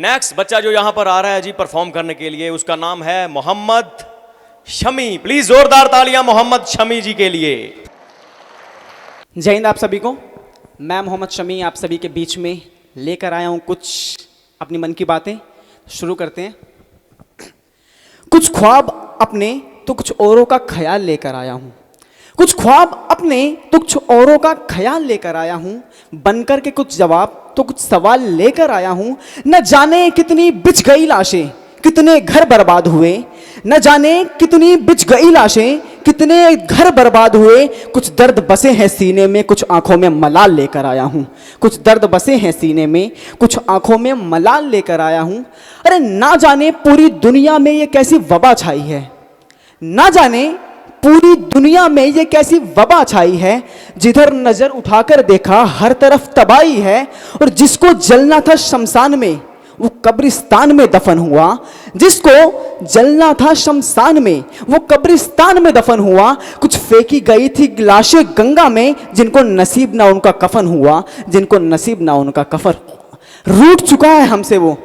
Next बच्चा जो यहां पर आ रहा है जी परफॉर्म करने के लिए, उसका नाम है मोहम्मद शमी। प्लीज जोरदार तालियां मोहम्मद शमी जी के लिए। जय हिंद आप सभी को। मैं मोहम्मद शमी आप सभी के बीच में लेकर आया हूं कुछ अपनी मन की बातें। शुरू करते हैं। कुछ ख्वाब अपने तो कुछ औरों का ख्याल लेकर आया हूं। कुछ ख्वाब अपने तो कुछ औरों का ख्याल लेकर आया हूं। बनकर के कुछ जवाब तो कुछ सवाल लेकर आया हूं। न जाने कितनी बिछ गई लाशें, कितने घर बर्बाद हुए। न जाने कितनी बिछ गई लाशें, कितने घर बर्बाद हुए। कुछ दर्द बसे हैं सीने में, कुछ आंखों में मलाल लेकर आया हूं। कुछ दर्द बसे हैं सीने में, कुछ आंखों में मलाल लेकर आया हूं। अरे ना जाने पूरी दुनिया में ये कैसी वबा छाई है। ना जाने पूरी दुनिया में ये कैसी वबा छाई है। जिधर नजर उठाकर देखा हर तरफ तबाही है। और जिसको जलना था शमशान में वो कब्रिस्तान में दफन हुआ। जिसको जलना था शमशान में वो कब्रिस्तान में दफन हुआ। कुछ फेंकी गई थी लाशें गंगा में, जिनको नसीब ना उनका कफन हुआ, जिनको नसीब ना उनका कफन। रूठ चुका है हमसे वो,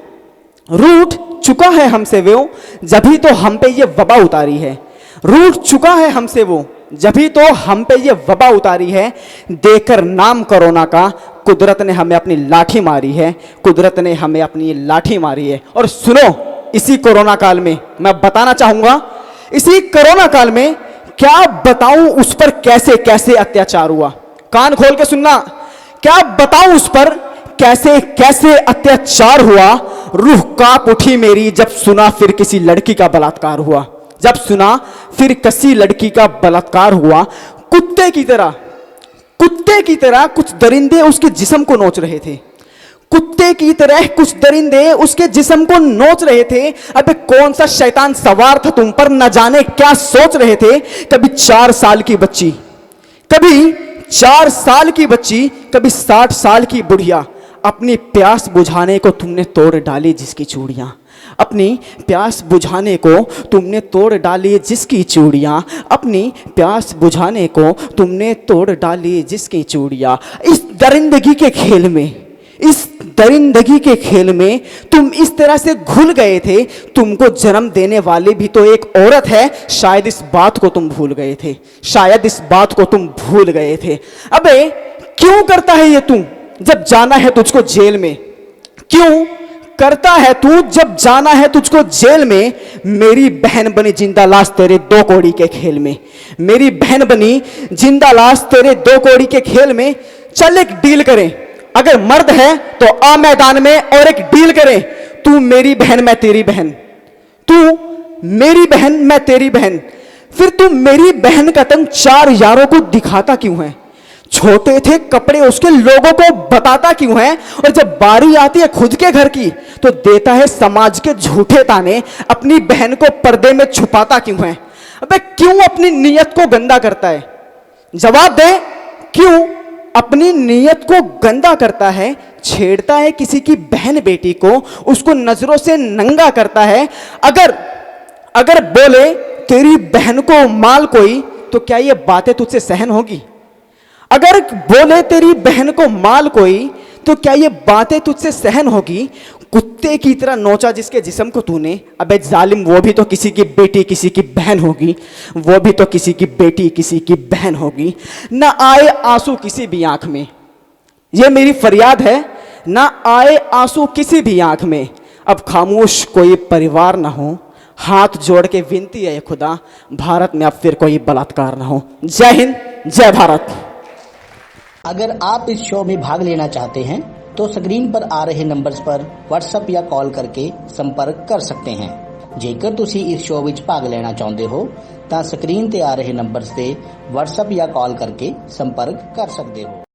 रूठ चुका है हमसे वो, जभी तो हम पे ये वबा उतारी है। रूठ चुका है हमसे वो, जभी तो हम पे ये वबा उतारी है। देकर नाम कोरोना का कुदरत ने हमें अपनी लाठी मारी है। कुदरत ने हमें अपनी लाठी मारी है। और सुनो, इसी कोरोना काल में मैं बताना चाहूंगा, इसी कोरोना काल में क्या बताऊं उस पर कैसे कैसे अत्याचार हुआ। कान खोल के सुनना, क्या बताऊं उस पर कैसे कैसे अत्याचार हुआ। रूह कांप उठी मेरी जब सुना फिर किसी लड़की का बलात्कार हुआ। जब सुना फिर किसी लड़की का बलात्कार हुआ। कुत्ते की तरह कुछ दरिंदे उसके जिस्म को नोच रहे थे। कुत्ते की तरह कुछ दरिंदे उसके जिस्म को नोच रहे थे। अबे कौन सा शैतान सवार था तुम पर, न जाने क्या सोच रहे थे। कभी 4 साल की बच्ची, कभी 4 साल की बच्ची, कभी 60 साल की बुढ़िया। अपनी प्यास बुझाने को तुमने तोड़ डाली जिसकी चूड़ियां। अपनी प्यास बुझाने को तुमने तोड़ डाली जिसकी चूड़ियां। अपनी प्यास बुझाने को तुमने तोड़ डाली जिसकी चूड़ियां। इस दरिंदगी के खेल में, इस दरिंदगी के खेल में तुम इस तरह से घुल गए थे। तुमको जन्म देने वाली भी तो एक औरत है, शायद इस बात को तुम भूल गए थे। शायद इस बात को तुम भूल गए थे। अबे क्यों करता है ये तू जब जाना है तुझको जेल में। क्यों करता है तू जब जाना है तुझको जेल में। मेरी बहन बनी जिंदा लाश तेरे 2 कौड़ी के खेल में। मेरी बहन बनी जिंदा लाश तेरे 2 कौड़ी के खेल में। चल एक डील करें, अगर मर्द है तो आ मैदान में और एक डील करें। तू मेरी बहन मैं तेरी बहन, तू मेरी बहन मैं तेरी बहन। फिर तू मेरी बहन का तंग 4 यारों को दिखाता क्यों है। छोटे थे कपड़े उसके, लोगों को बताता क्यों है। और जब बारी आती है खुद के घर की तो देता है समाज के झूठे ताने। अपनी बहन को पर्दे में छुपाता क्यों है। अबे क्यों अपनी नीयत को गंदा करता है। जवाब दे, क्यों अपनी नीयत को गंदा करता है। छेड़ता है किसी की बहन बेटी को, उसको नजरों से नंगा करता है। अगर बोले तेरी बहन को माल कोई तो क्या ये बातें तुझसे सहन होगी। अगर बोले तेरी बहन को माल कोई तो क्या ये बातें तुझसे सहन होगी। कुत्ते की तरह नोचा जिसके जिस्म को तूने। अबे जालिम, वो भी तो किसी की बेटी किसी की बहन होगी। वो भी तो किसी की बेटी किसी की बहन होगी। ना आए आंसू किसी भी आंख में, ये मेरी फरियाद है। ना आए आंसू किसी भी आंख में। अब खामोश कोई परिवार ना हो। हाथ जोड़ के विनती है खुदा, भारत में अब फिर कोई बलात्कार ना हो। जय हिंद, जय भारत। अगर आप इस शो में भाग लेना चाहते हैं तो स्क्रीन पर आ रहे नंबर्स पर व्हाट्सएप या कॉल करके संपर्क कर सकते हैं। जेकर तुसी इस शो विच भाग लेना चाहते हो तो स्क्रीन ते आ रहे नंबर्स से व्हाट्सएप या कॉल करके संपर्क कर सकते हो।